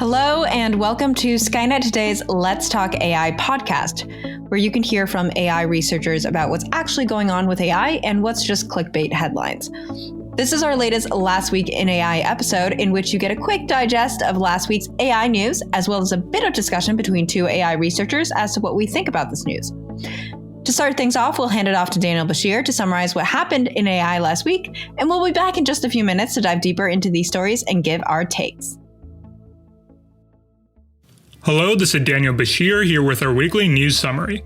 Hello, and welcome to Skynet Today's Let's Talk AI podcast, where you can hear from AI researchers about what's actually going on with AI and what's just clickbait headlines. This is our latest Last Week in AI episode, in which you get a quick digest of last week's AI news, as well as a bit of discussion between two AI researchers as to what we think about this news. To start things off, we'll hand it off to Daniel Bashir to summarize what happened in AI last week, and we'll be back in just a few minutes to dive deeper into these stories and give our takes. Hello, this is Daniel Bashir here with our weekly news summary.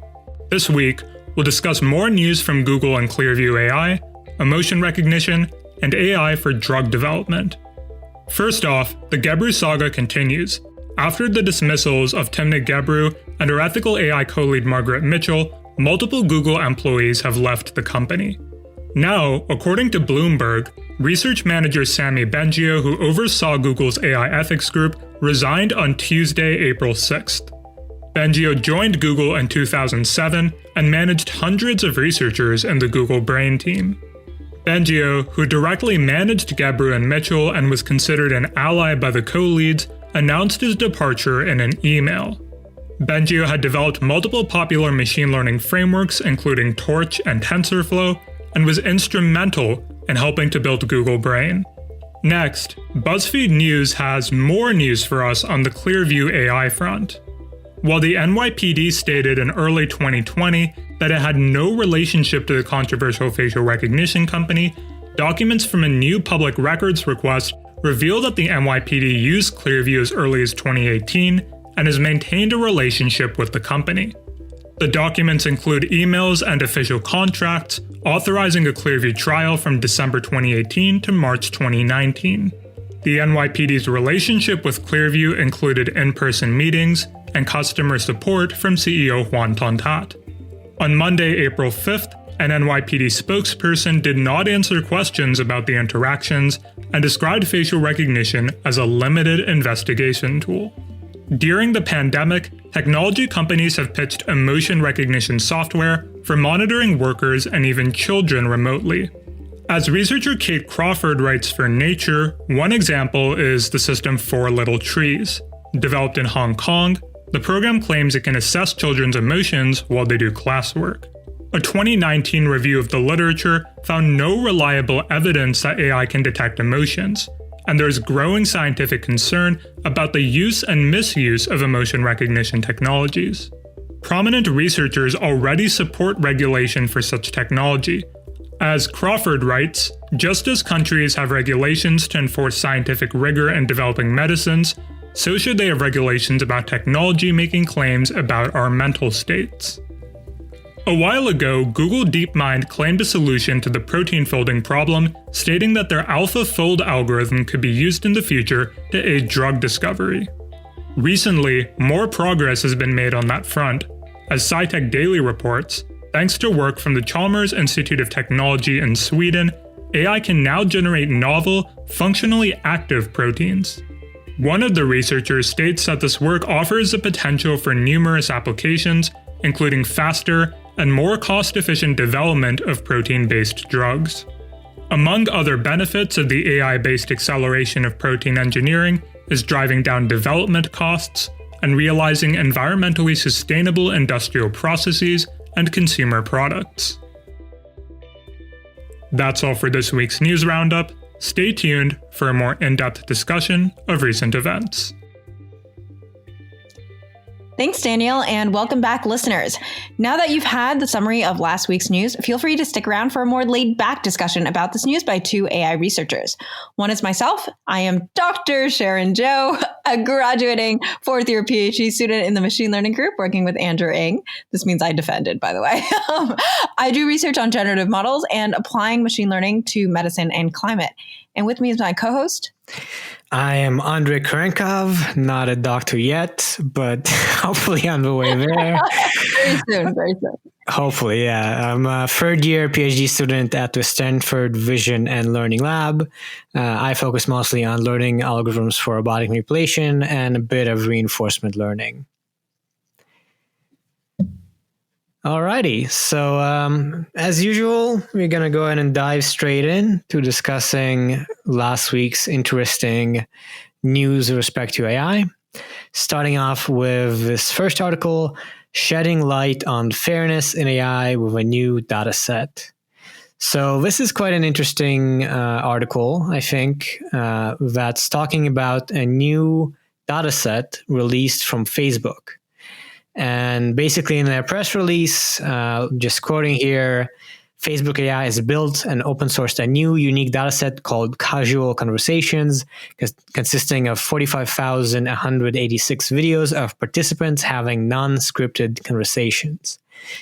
This week, we'll discuss more news from Google and Clearview AI, emotion recognition, and AI for drug development. First off, the Gebru saga continues. After the dismissals of Timnit Gebru and her ethical AI co-lead Margaret Mitchell, multiple Google employees have left the company. Now, according to Bloomberg, research manager Sami Bengio, who oversaw Google's AI ethics group, resigned on Tuesday, April 6th. Bengio joined Google in 2007 and managed hundreds of researchers in the Google Brain team. Bengio, who directly managed Gebru and Mitchell and was considered an ally by the co-leads, announced his departure in an email. Bengio had developed multiple popular machine learning frameworks, including Torch and TensorFlow, and was instrumental in helping to build Google Brain. Next, BuzzFeed News has more news for us on the Clearview AI front. While the NYPD stated in early 2020 that it had no relationship to the controversial facial recognition company, documents from a new public records request reveal that the NYPD used Clearview as early as 2018 and has maintained a relationship with the company. The documents include emails and official contracts authorizing a Clearview trial from December 2018 to March 2019. The NYPD's relationship with Clearview included in-person meetings and customer support from CEO Juan Tontat. On Monday, April 5th, an NYPD spokesperson did not answer questions about the interactions and described facial recognition as a limited investigation tool. During the pandemic, technology companies have pitched emotion recognition software for monitoring workers and even children remotely. As researcher Kate Crawford writes for Nature, one example is the system 4 Little Trees. Developed in Hong Kong, the program claims it can assess children's emotions while they do classwork. A 2019 review of the literature found no reliable evidence that AI can detect emotions, and there's growing scientific concern about the use and misuse of emotion recognition technologies. Prominent researchers already support regulation for such technology. As Crawford writes, just as countries have regulations to enforce scientific rigor in developing medicines, so should they have regulations about technology making claims about our mental states. A while ago, Google DeepMind claimed a solution to the protein folding problem, stating that their AlphaFold algorithm could be used in the future to aid drug discovery. Recently, more progress has been made on that front. As SciTech Daily reports, thanks to work from the Chalmers Institute of Technology in Sweden, AI can now generate novel, functionally active proteins. One of the researchers states that this work offers the potential for numerous applications, including faster and more cost-efficient development of protein-based drugs. Among other benefits of the AI-based acceleration of protein engineering is driving down development costs and realizing environmentally sustainable industrial processes and consumer products. That's all for this week's news roundup. Stay tuned for a more in-depth discussion of recent events. Thanks, Daniel, and welcome back, listeners. Now that you've had the summary of last week's news, feel free to stick around for a more laid-back discussion about this news by two AI researchers. One is myself. I am Dr. Sharon Zhou, a graduating fourth-year PhD student in the machine learning group working with Andrew Ng. This means I defended, by the way. I do research on generative models and applying machine learning to medicine and climate. And with me is my co-host. I am Andrei Kurenkov, not a doctor yet, but hopefully on the way there. Very soon. Hopefully, yeah. I'm a third-year PhD student at the Stanford Vision and Learning Lab. I focus mostly on learning algorithms for robotic manipulation and a bit of reinforcement learning. Alrighty, so as usual, we're going to go ahead and dive straight in to discussing last week's interesting news with respect to AI. starting off with this first article, Shedding Light on Fairness in AI with a New Dataset. So this is quite an interesting article, I think, that's talking about a new dataset released from Facebook. And basically in their press release, just quoting here, Facebook AI has built and open sourced a new unique dataset called Casual Conversations, consisting of 45,186 videos of participants having non-scripted conversations.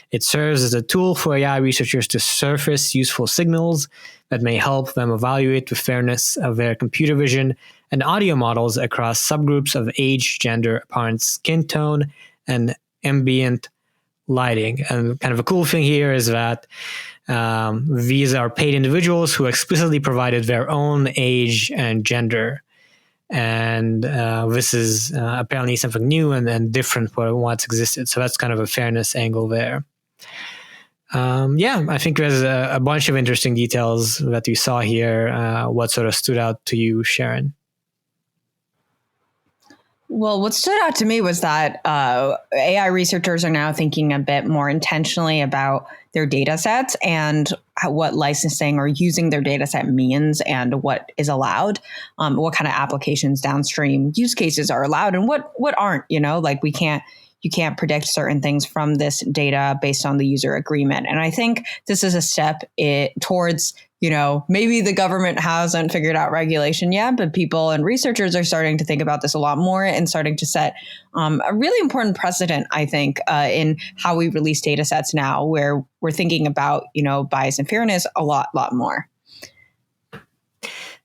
It serves as a tool for AI researchers to surface useful signals that may help them evaluate the fairness of their computer vision and audio models across subgroups of age, gender, apparent skin tone, and ambient lighting. And kind of a cool thing here is that these are paid individuals who explicitly provided their own age and gender. And this is apparently something new and different from what's existed. So that's kind of a fairness angle there. I think there's a bunch of interesting details that you saw here. What sort of stood out to you, Sharon? Well, what stood out to me was that AI researchers are now thinking a bit more intentionally about their data sets and what licensing or using their data set means and what is allowed, what kind of applications, downstream use cases are allowed and what aren't, like you can't predict certain things from this data based on the user agreement. And I think this is a step towards, maybe the government hasn't figured out regulation yet, but people and researchers are starting to think about this a lot more and starting to set a really important precedent, I think, in how we release data sets now, where we're thinking about, bias and fairness a lot more.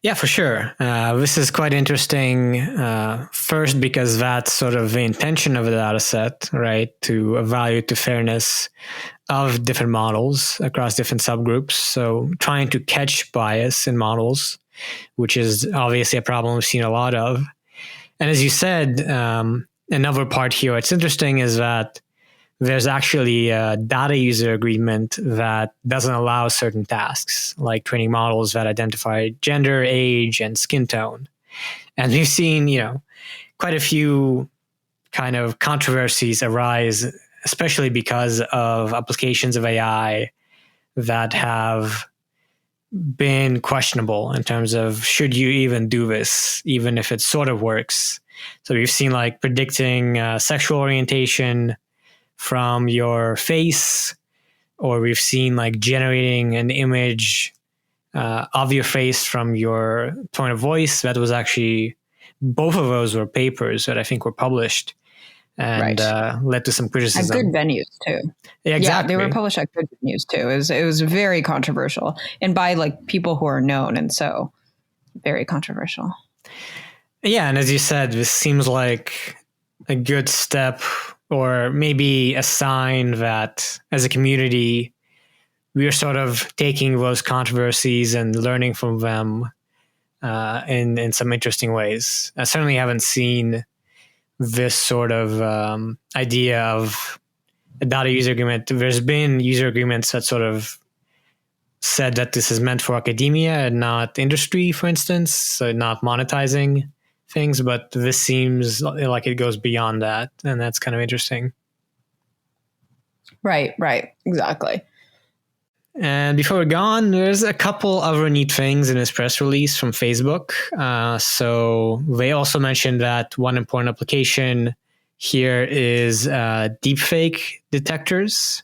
Yeah, for sure. This is quite interesting. First, because that's sort of the intention of the data set, right? To evaluate the fairness of different models across different subgroups. So trying to catch bias in models, which is obviously a problem we've seen a lot of. And as you said, another part here, what's interesting is that there's actually a data user agreement that doesn't allow certain tasks, like training models that identify gender, age, and skin tone. And we've seen, quite a few kind of controversies arise, especially because of applications of AI that have been questionable in terms of should you even do this, even if it sort of works. So we've seen like predicting sexual orientation from your face, or we've seen like generating an image of your face from your tone of voice. That was actually, both of those were papers that I think were published and led to some criticism. At good venues too. Yeah, exactly. Yeah, they were published at good venues too. It was very controversial and by like people who are known, and so very controversial. Yeah, and as you said, this seems like a good step, or maybe a sign that as a community, we are sort of taking those controversies and learning from them in some interesting ways. I certainly haven't seen this sort of idea of a data user agreement. There's been user agreements that sort of said that this is meant for academia and not industry, for instance, so not monetizing things, but this seems like it goes beyond that, and that's kind of interesting. Right, exactly. And before we go on, there's a couple other neat things in this press release from Facebook. So they also mentioned that one important application here is deepfake detectors.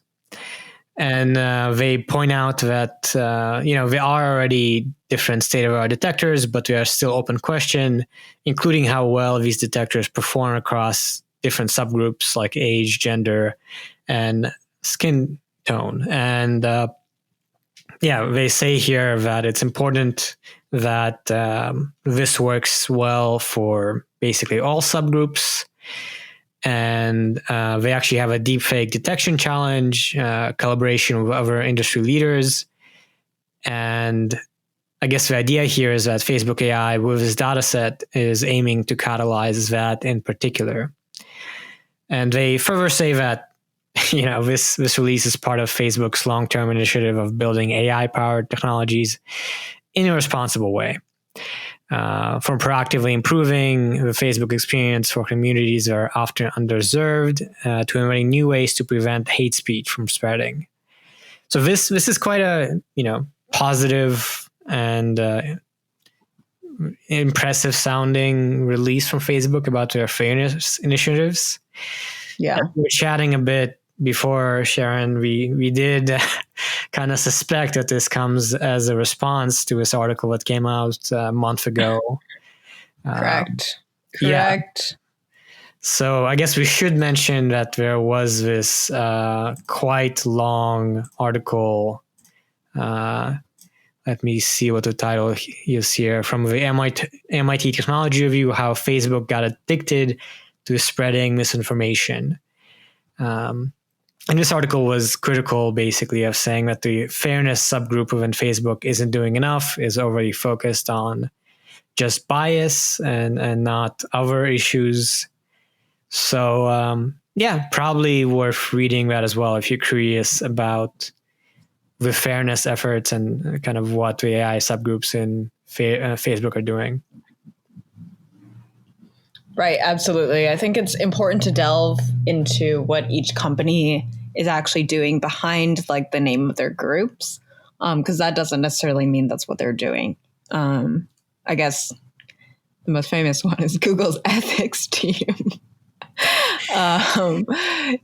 And they point out that, there are already different state-of-the-art detectors, but there are still open question, including how well these detectors perform across different subgroups like age, gender, and skin tone. And they say here that it's important that this works well for basically all subgroups. And they actually have a deepfake detection challenge, collaboration with other industry leaders. And I guess the idea here is that Facebook AI, with its data set, is aiming to catalyze that in particular. And they further say that, this release is part of Facebook's long-term initiative of building AI-powered technologies in a responsible way. from proactively improving the Facebook experience for communities that are often underserved, to inventing new ways to prevent hate speech from spreading. So this is quite a positive and impressive sounding release from Facebook about their fairness initiatives. Yeah, we were chatting a bit before, Sharon. We did kind of suspect that this comes as a response to this article that came out a month ago. Correct. Yeah. So I guess we should mention that there was this quite long article. Let me see what the title is here, from the MIT Technology Review, how Facebook got addicted to spreading misinformation. And this article was critical, basically, of saying that the fairness subgroup within Facebook isn't doing enough, is overly focused on just bias and not other issues. So, probably worth reading that as well if you're curious about the fairness efforts and kind of what the AI subgroups in Facebook are doing. Right, absolutely. I think it's important to delve into what each company is actually doing behind like the name of their groups, because that doesn't necessarily mean that's what they're doing. I guess the most famous one is Google's ethics team.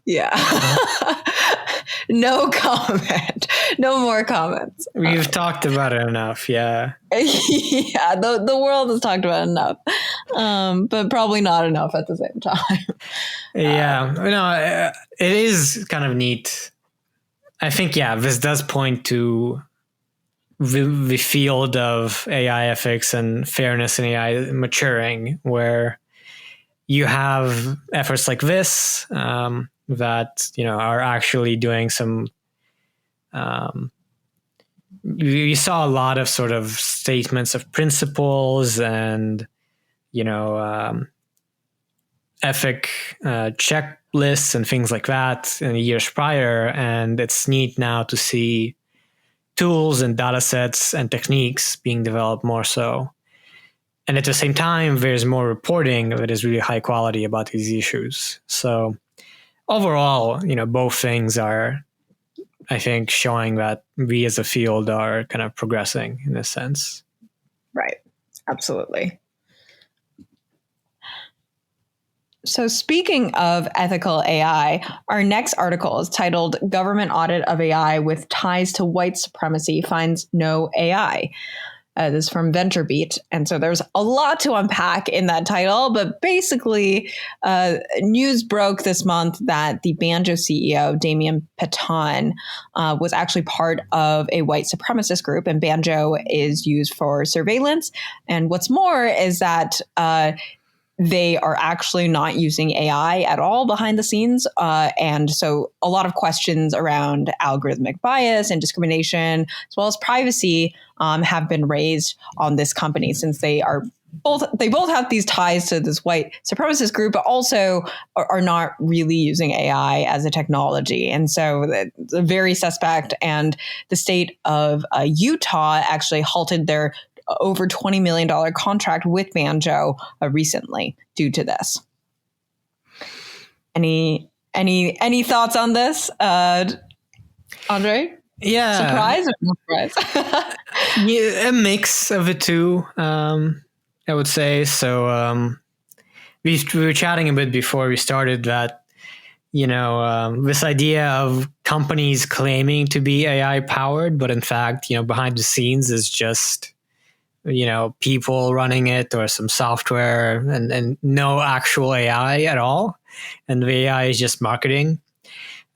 Yeah. No comment. No more comments. We've talked about it enough. Yeah. Yeah. The world has talked about it enough, but probably not enough at the same time. Yeah. It is kind of neat. I think, this does point to the field of AI ethics and fairness in AI maturing, where you have efforts like this that are actually doing some. You saw a lot of sort of statements of principles and ethic checklists and things like that in the years prior, and it's neat now to see tools and data sets and techniques being developed more so. And at the same time, there's more reporting that is really high quality about these issues. So overall, both things are, I think, showing that we as a field are kind of progressing in this sense. Right. Absolutely. So speaking of ethical AI, our next article is titled "Government Audit of AI with Ties to White Supremacy Finds No AI." This is from VentureBeat. And so there's a lot to unpack in that title, but basically news broke this month that the Banjo CEO, Damien Peton, was actually part of a white supremacist group, and Banjo is used for surveillance. And what's more is that they are actually not using AI at all behind the scenes. And so a lot of questions around algorithmic bias and discrimination, as well as privacy, have been raised on this company, since they both have these ties to this white supremacist group, but also are not really using AI as a technology. And so it's very suspect. And the state of Utah actually halted their over $20 million contract with Banjo recently due to this. Any thoughts on this, Andre? Yeah. Surprise or no surprise? Yeah, a mix of the two, I would say. So we were chatting a bit before we started that, this idea of companies claiming to be AI powered, but in fact, behind the scenes is just people running it or some software and no actual AI at all. And the AI is just marketing,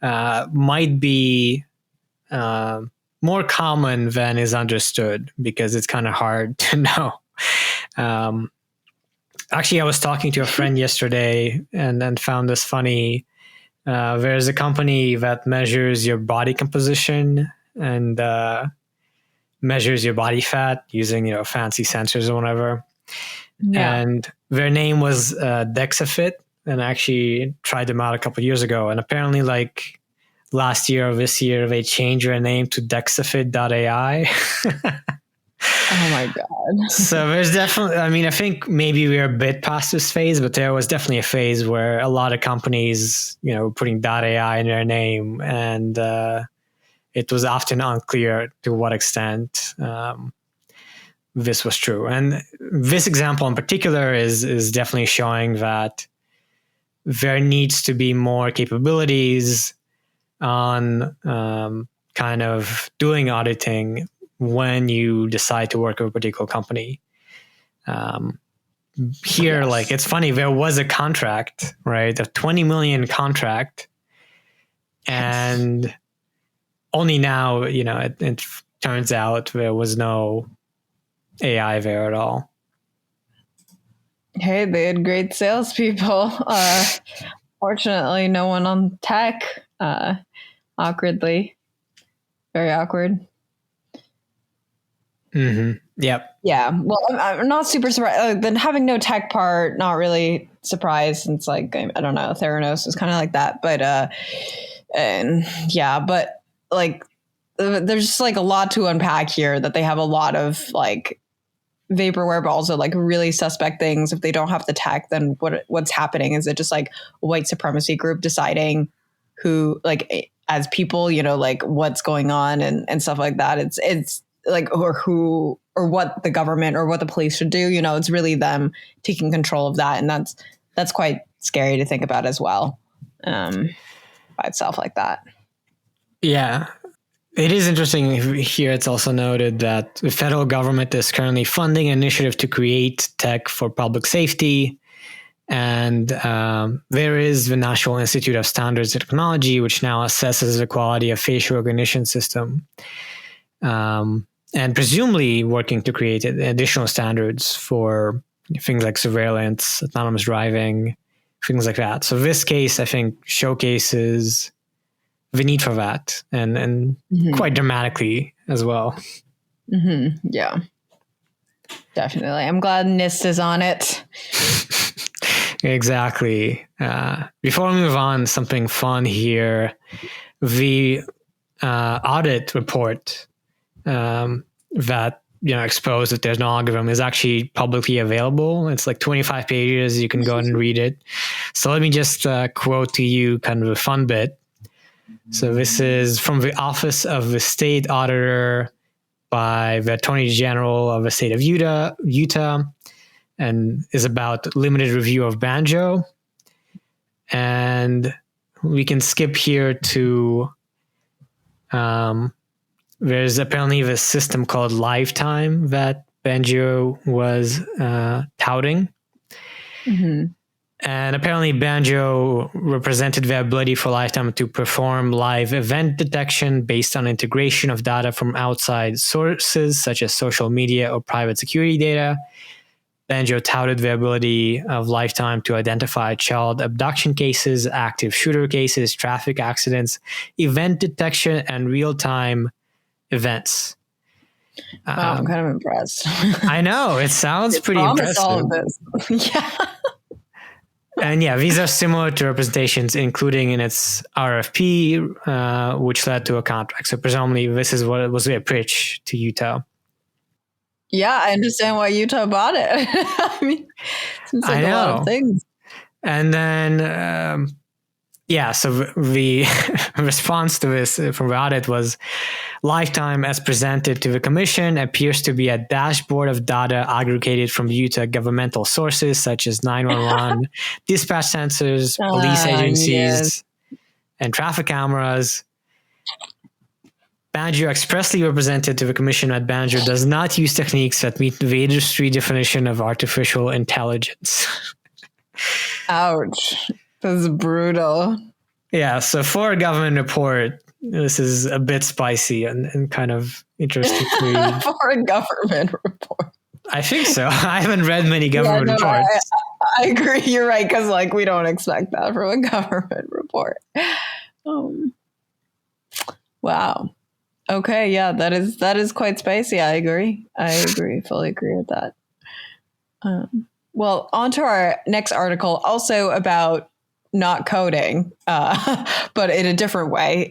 might be more common than is understood, because it's kind of hard to know. Actually, I was talking to a friend yesterday and found this funny. There's a company that measures your body composition and measures your body fat using fancy sensors or whatever. Yeah. And their name was Dexafit, and I actually tried them out a couple of years ago, and apparently like last year or this year they changed their name to Dexafit.ai. Oh my God. So there's definitely, I mean, I think maybe we're a bit past this phase, but there was definitely a phase where a lot of companies, putting .ai in their name, and it was often unclear to what extent this was true. And this example in particular is definitely showing that there needs to be more capabilities on kind of doing auditing when you decide to work with a particular company. Here, Yes. like, it's funny, there was a contract, right? A 20 million contract. And only now, it turns out there was no AI there at all. Hey, they had great salespeople. Fortunately, no one on tech. Awkwardly. Very awkward. Mm-hmm. Yep. Yeah. Well, I'm not super surprised. Then having no tech part, not really surprised, since, like, I don't know, Theranos was kind of like that. But but like, there's just like a lot to unpack here, that they have a lot of like vaporware, but also like really suspect things. If they don't have the tech, then what's happening? Is it just like a white supremacy group deciding who, like, as people, like what's going on and stuff like that? It's like, or who or what the government or what the police should do. It's really them taking control of that, and that's quite scary to think about as well, by itself like that. Yeah. It is interesting here. It's also noted that the federal government is currently funding an initiative to create tech for public safety. And there is the National Institute of Standards and Technology, which now assesses the quality of facial recognition system. And presumably working to create additional standards for things like surveillance, autonomous driving, things like that. So this case, I think, showcases the need for that, and Mm-hmm. quite dramatically as well. Mm-hmm. Yeah, definitely. I'm glad NIST is on it. Exactly. Before we move on, something fun here. The audit report that exposed that there's no algorithm is actually publicly available. It's like 25 pages. You can go and read it. So let me just quote to you kind of a fun bit. So this is from the Office of the State Auditor by the Attorney General of the state of Utah, and is about limited review of Banjo. And we can skip here to, there's apparently this system called Lifetime that Banjo was touting. Mm-hmm. And apparently Banjo represented the ability for Lifetime to perform live event detection based on integration of data from outside sources, such as social media or private security data. Banjo touted the ability of Lifetime to identify child abduction cases, active shooter cases, traffic accidents, event detection, and real-time events. Wow, I'm kind of impressed. I know, it sounds pretty impressive. All of this. Yeah. And yeah, these are similar to representations, including in its RFP, which led to a contract. So presumably this is what was their pitch to Utah. Yeah, I understand why Utah bought it. I mean, it seems like a lot of things. And then, so the response to this from the audit was, Lifetime, as presented to the commission, appears to be a dashboard of data aggregated from Utah governmental sources such as 911, dispatch sensors, police agencies, and traffic cameras. Banjo expressly represented to the commission that Banjo does not use techniques that meet the industry definition of artificial intelligence. Ouch. This is brutal. Yeah, so for a government report, this is a bit spicy and kind of interesting to read. For a government report. I think so. I haven't read many government reports. I agree. You're right, because we don't expect that from a government report. Wow. Okay, yeah, that is quite spicy. I agree. Fully agree with that. Well, on to our next article, also about not coding, but in a different way.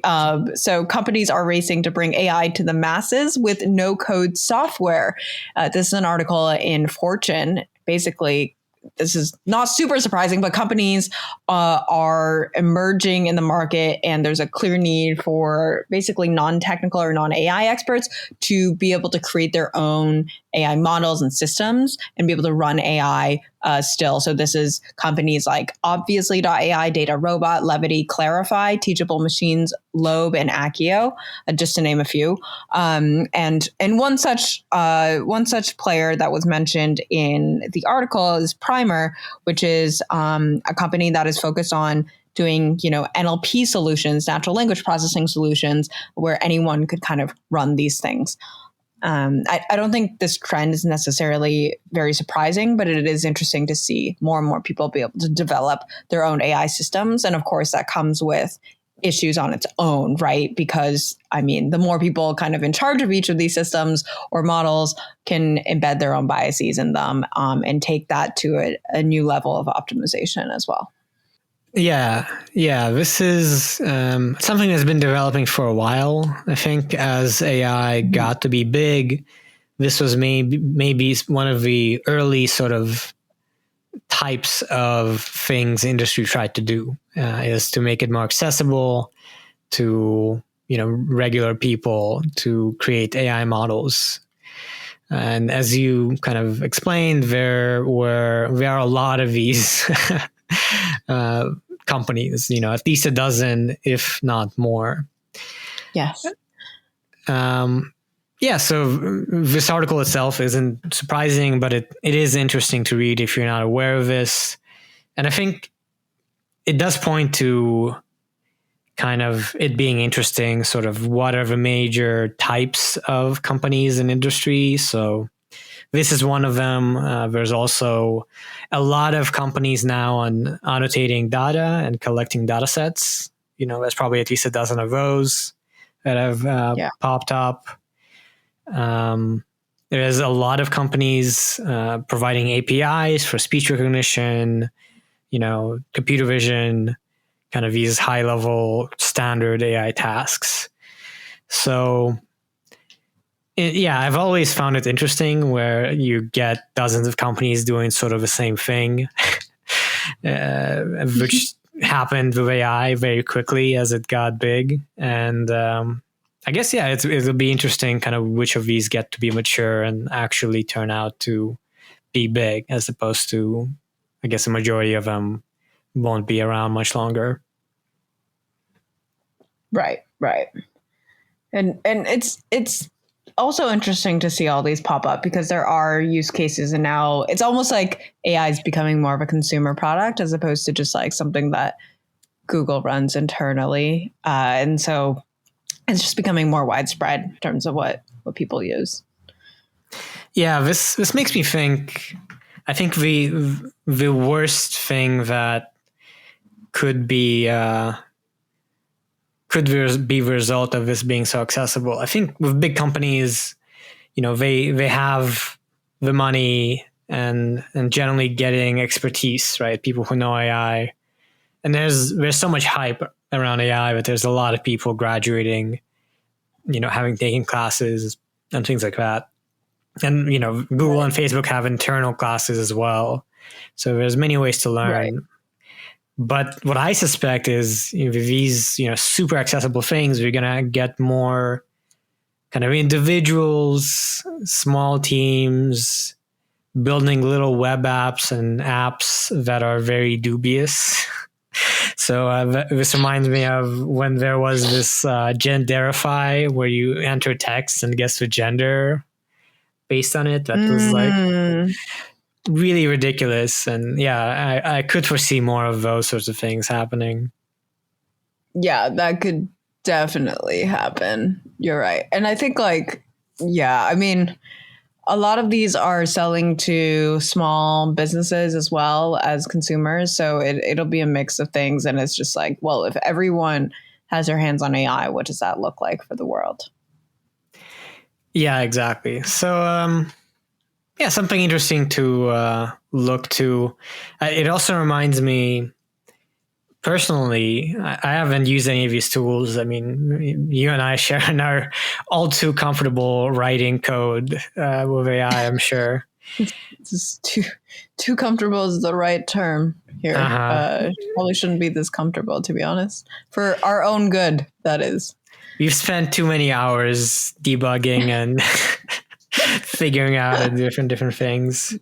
So companies are racing to bring AI to the masses with no code software. This is an article in Fortune. Basically, this is not super surprising, but companies are emerging in the market, and there's a clear need for basically non-technical or non-AI experts to be able to create their own AI models and systems and be able to run AI still. So this is companies like Obviously.ai, Data Robot, Levity, Clarify, Teachable Machines, Lobe, and Accio, just to name a few. And one such player that was mentioned in the article is Primer, which is a company that is focused on doing, NLP solutions, natural language processing solutions, where anyone could kind of run these things. I don't think this trend is necessarily very surprising, but it is interesting to see more and more people be able to develop their own AI systems. And of course, that comes with issues on its own, right? Because, the more people kind of in charge of each of these systems or models can embed their own biases in them and take that to a new level of optimization as well. Yeah. This is something that's been developing for a while. I think as AI got to be big, this was maybe one of the early sort of types of things industry tried to do, is to make it more accessible to regular people to create AI models. And as you kind of explained, there are a lot of these companies, at least a dozen, if not more. Yes. So this article itself isn't surprising, but it is interesting to read if you're not aware of this. And I think it does point to kind of it being interesting, sort of what are the major types of companies in industry. So this is one of them. There's also a lot of companies now on annotating data and collecting data sets. There's probably at least a dozen of those that have popped up. There's a lot of companies providing APIs for speech recognition, computer vision, kind of these high-level standard AI tasks. So I've always found it interesting where you get dozens of companies doing sort of the same thing, which happened with AI very quickly as it got big. And I guess, it'll be interesting kind of which of these get to be mature and actually turn out to be big, as opposed to, I guess, a majority of them won't be around much longer. Right. And it's also interesting to see all these pop up because there are use cases, and now it's almost like AI is becoming more of a consumer product as opposed to just like something that Google runs internally. And so it's just becoming more widespread in terms of what people use. Yeah, this makes me think, I think the worst thing that could be the result of this being so accessible. I think with big companies, they have the money and generally getting expertise, right? People who know AI, and there's so much hype around AI, but there's a lot of people graduating, having taken classes and things like that. And Google and Facebook have internal classes as well, so there's many ways to learn. Right. But what I suspect is these, super accessible things, we're going to get more kind of individuals, small teams, building little web apps and apps that are very dubious. So this reminds me of when there was this Genderify, where you enter text and guess the gender based on it. That was like really ridiculous. And I could foresee more of those sorts of things happening. Yeah, that could definitely happen. You're right. And I think a lot of these are selling to small businesses as well as consumers. So it'll be a mix of things. And it's just like, well, if everyone has their hands on AI, what does that look like for the world? Yeah, exactly. So, something interesting to look to. It also reminds me, personally, I haven't used any of these tools. I mean, you and I, Sharon, are all too comfortable writing code with AI, I'm sure. This is too comfortable is the right term here. Probably shouldn't be this comfortable, to be honest. For our own good, that is. We've spent too many hours debugging and figuring out different things.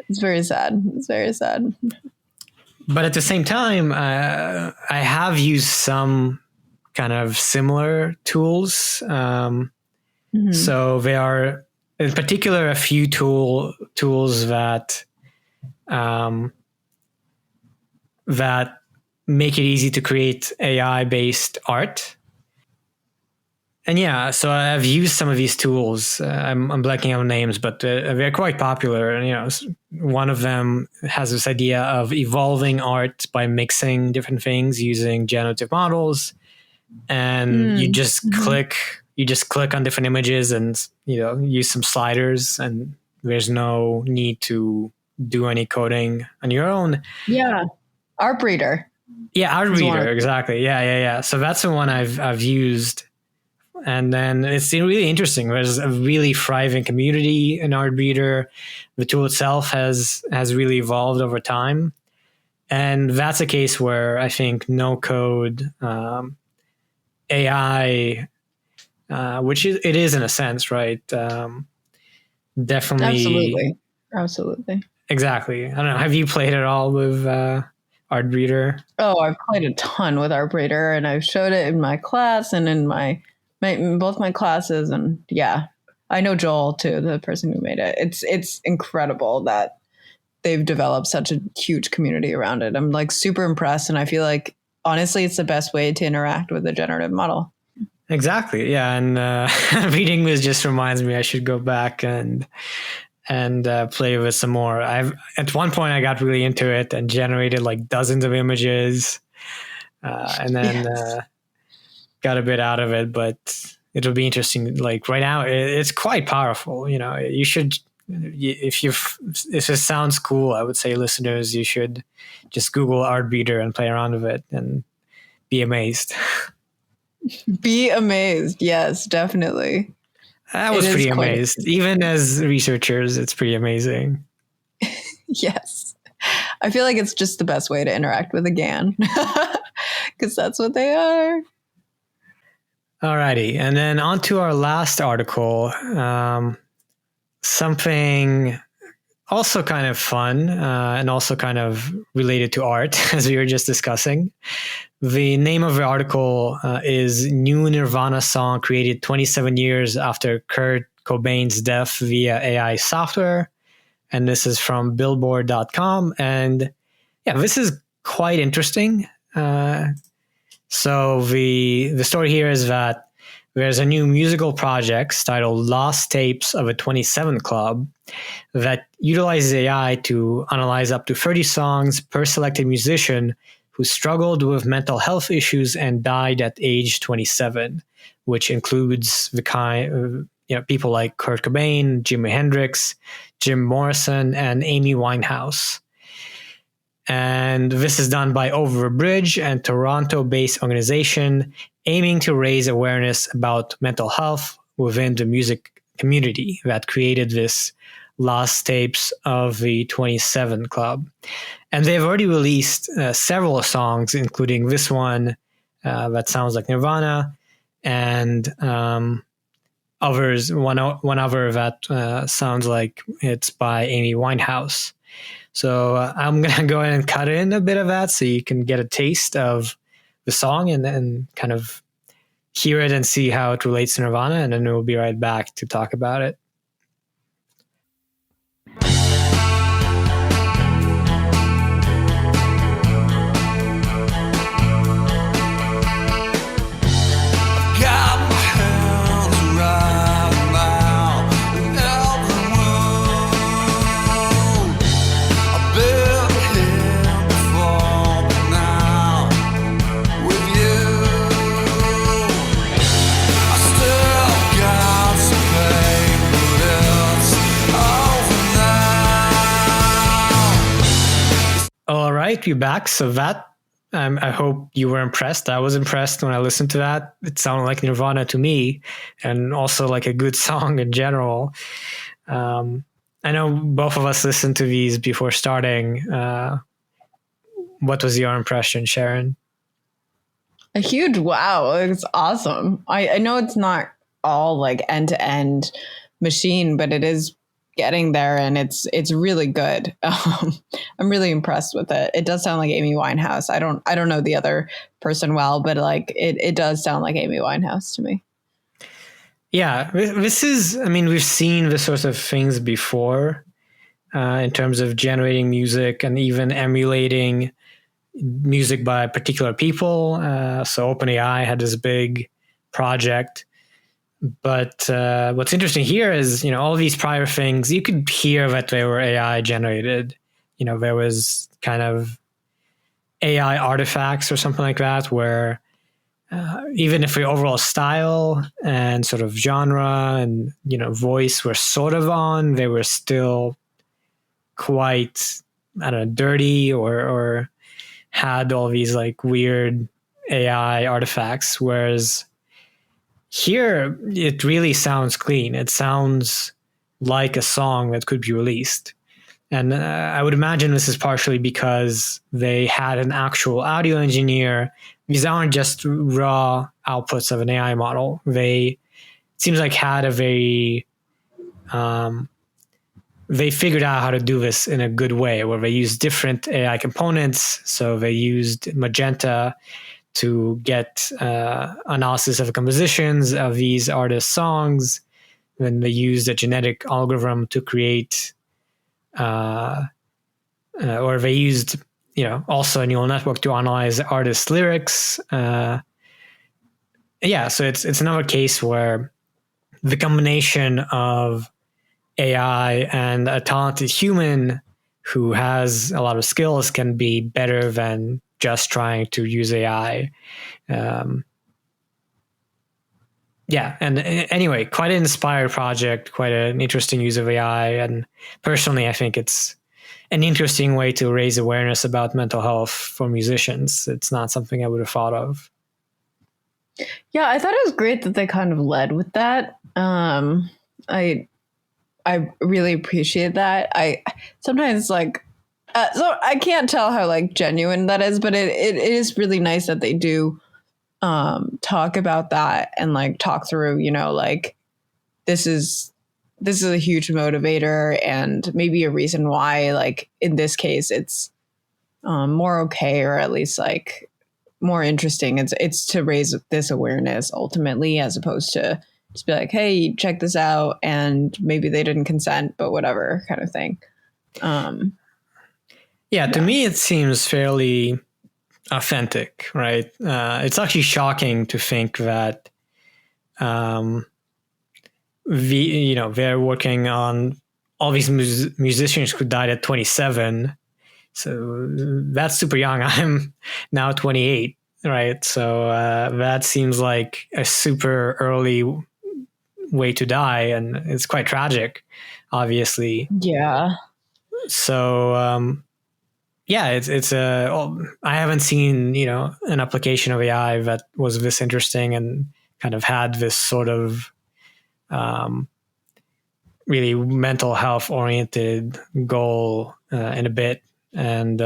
It's very sad. It's very sad. But at the same time, I have used some kind of similar tools. So there are, in particular, a few tools that that make it easy to create AI-based art. And yeah, so I've used some of these tools. I'm blanking on names, but they're quite popular. And, you know, one of them has this idea of evolving art by mixing different things using generative models. And you just click on different images and, you know, use some sliders, and there's no need to do any coding on your own. Yeah. Art Breeder. Yeah, Art Breeder, exactly. Yeah. So that's the one I've used. And then it's really interesting. There's a really thriving community in Art Breeder. The tool itself has really evolved over time. And that's a case where I think no code AI, which it is in a sense, right? Definitely. Absolutely. Exactly. I don't know. Have you played at all with Art Breeder? Oh, I've played a ton with Art Breeder, and I've showed it in my class and in both my classes. And yeah, I know Joel too, the person who made it. It's incredible that they've developed such a huge community around it. I'm like super impressed. And I feel like, honestly, it's the best way to interact with a generative model. Exactly. Yeah. And reading this just reminds me I should go back and play with some more. At one point I got really into it and generated like dozens of images, and then got a bit out of it, but it'll be interesting. Like right now, it's quite powerful. You know, you should, if it sounds cool, I would say, listeners, you should just Google Art Breeder and play around with it and be amazed. Be amazed. Yes, definitely. I was pretty amazed. Even as researchers, it's pretty amazing. Yes. I feel like it's just the best way to interact with a GAN, because that's what they are. Alrighty. And then on to our last article. Something also kind of fun and also kind of related to art, as we were just discussing. The name of the article is New Nirvana Song Created 27 Years After Kurt Cobain's Death Via AI Software. And this is from Billboard.com. And yeah, this is quite interesting. So the story here is that there's a new musical project titled Lost Tapes of a 27 Club that utilizes AI to analyze up to 30 songs per selected musician who struggled with mental health issues and died at age 27, which includes the kind people like Kurt Cobain, Jimi Hendrix, Jim Morrison, and Amy Winehouse. And this is done by Over a Bridge, and Toronto-based organization aiming to raise awareness about mental health within the music community that created this Lost Tapes of the 27 Club. And they've already released several songs, including this one that sounds like Nirvana, and others. One other that sounds like it's by Amy Winehouse. So I'm going to go ahead and cut in a bit of that so you can get a taste of the song and then kind of hear it and see how it relates to Nirvana. And then we'll be right back to talk about it. All right, we're back. So that I hope you were impressed. I was impressed when I listened to that. It sounded like Nirvana to me, and also like a good song in general. I know both of us listened to these before starting. What was your impression, Sharon? A huge wow. It's awesome. I know it's not all like end to end machine, but it is getting there, and it's really good. I'm really impressed with it. It does sound like Amy Winehouse. I don't know the other person well, but like it does sound like Amy Winehouse to me. Yeah, this is, I mean, we've seen this sorts of things before in terms of generating music and even emulating music by particular people. So OpenAI had this big project. But what's interesting here is, all these prior things, you could hear that they were AI generated. There was kind of AI artifacts or something like that, where even if the overall style and sort of genre and, voice were sort of on, they were still quite, I don't know, dirty or had all these like weird AI artifacts. Whereas here, it really sounds clean. It sounds like a song that could be released. And I would imagine this is partially because they had an actual audio engineer. These aren't just raw outputs of an AI model. They, it seems like, had a very, they figured out how to do this in a good way, where they used different AI components. So they used Magenta to get analysis of the compositions of these artists' songs. Then they used a genetic algorithm to create, or they used, also a neural network to analyze artists' lyrics. So it's another case where the combination of AI and a talented human who has a lot of skills can be better than just trying to use AI. And anyway, quite an inspired project, quite an interesting use of AI. And personally, I think it's an interesting way to raise awareness about mental health for musicians. It's not something I would have thought of. Yeah, I thought it was great that they kind of led with that. I really appreciate that. I sometimes like, so I can't tell how like genuine that is, but it is really nice that they do talk about that and like talk through, like this is a huge motivator and maybe a reason why, like in this case, it's more okay, or at least like more interesting. It's to raise this awareness ultimately, as opposed to just be like, hey, check this out, and maybe they didn't consent, but whatever kind of thing. To me, it seems fairly authentic, right? It's actually shocking to think that they're working on all these musicians who died at 27. So that's super young. I'm now 28, right? So that seems like a super early way to die, and it's quite tragic, obviously. Yeah. So I haven't seen an application of AI that was this interesting and kind of had this sort of really mental health oriented goal in a bit. And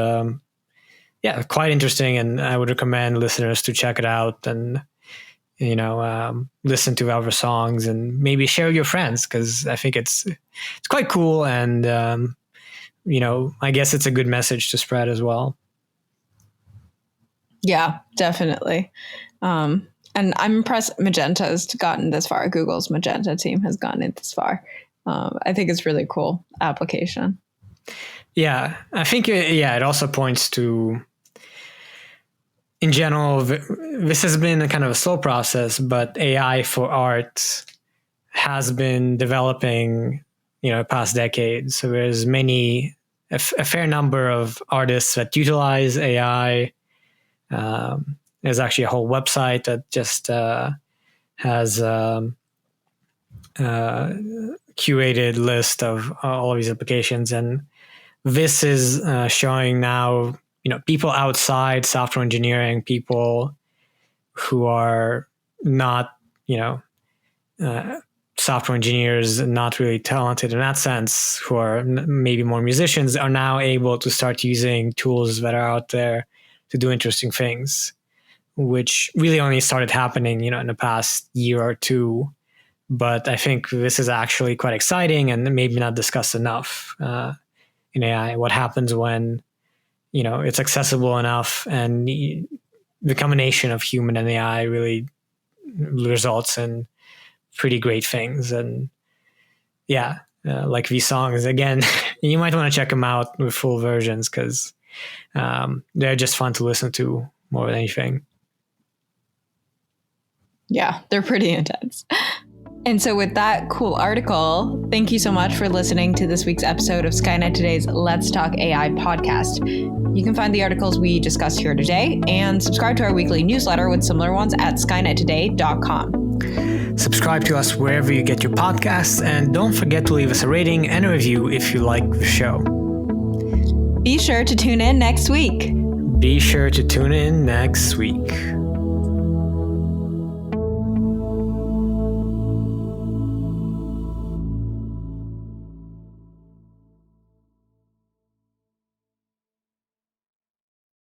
quite interesting, and I would recommend listeners to check it out and listen to other songs and maybe share with your friends, because I think it's quite cool, and I guess it's a good message to spread as well. Yeah, definitely. And I'm impressed Magenta has gotten this far. Google's Magenta team has gotten it this far. I think it's really cool application. Yeah, I think it also points to, in general, this has been a kind of a slow process, but AI for art has been developing, past decades. So there's a fair number of artists that utilize AI. There's actually a whole website that just has curated list of all of these applications, and this is showing now people outside software engineering, people who are not, software engineers, not really talented in that sense, who are maybe more musicians, are now able to start using tools that are out there to do interesting things, which really only started happening, in the past year or two. But I think this is actually quite exciting and maybe not discussed enough in AI. What happens when, it's accessible enough and the combination of human and AI really results in pretty great things. And like these songs, again, you might want to check them out with full versions because they're just fun to listen to more than anything. Yeah, they're pretty intense. And so with that cool article, thank you so much for listening to this week's episode of Skynet Today's Let's Talk AI podcast. You can find the articles we discussed here today and subscribe to our weekly newsletter with similar ones at skynettoday.com. Subscribe to us wherever you get your podcasts, and don't forget to leave us a rating and a review if you like the show. Be sure to tune in next week. Be sure to tune in next week.